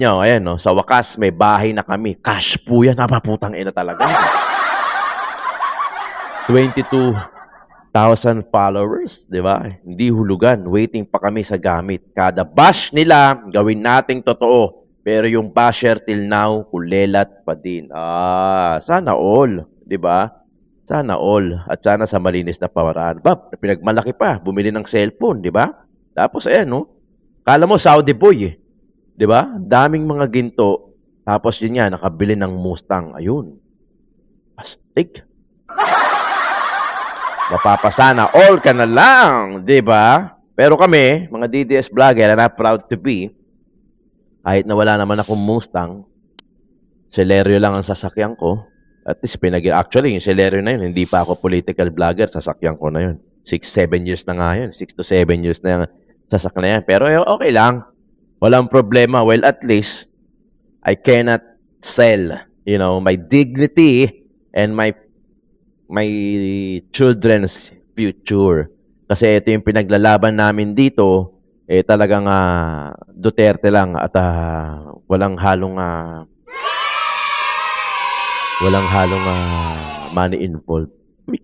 Nyo, ayan, no? Sa wakas, may bahay na kami. Cash po yan. Napaputang ina talaga. 22,000 followers, di ba? Hindi hulugan. Waiting pa kami sa gamit. Kada bash nila, gawin nating totoo. Pero yung basher till now, kulelat pa din. Sana all, di ba? Sana all. At sana sa malinis na paraan. Pinagmalaki pa. Bumili ng cellphone, di ba? Tapos, ayan, no? Kala mo, Saudi boy, eh. Di ba? Daming mga ginto. Tapos yun nga, nakabili ng Mustang. Ayun. Astig. Mapapasana all ka na lang. Di ba? Pero kami, mga DDS vlogger, and I'm proud to be, kahit na wala naman akong Mustang, Celerio lang ang sasakyan ko. At least actually, yung Celerio na yun, hindi pa ako political vlogger, sasakyan ko na yun. 6-7 years na nga yun. 6 to 7 years na yung sasakyan na yan. Pero okay lang. Walang problema. Well, at least, I cannot sell, my dignity and my children's future. Kasi ito yung pinaglalaban namin dito, talagang Duterte lang at walang halong money involved.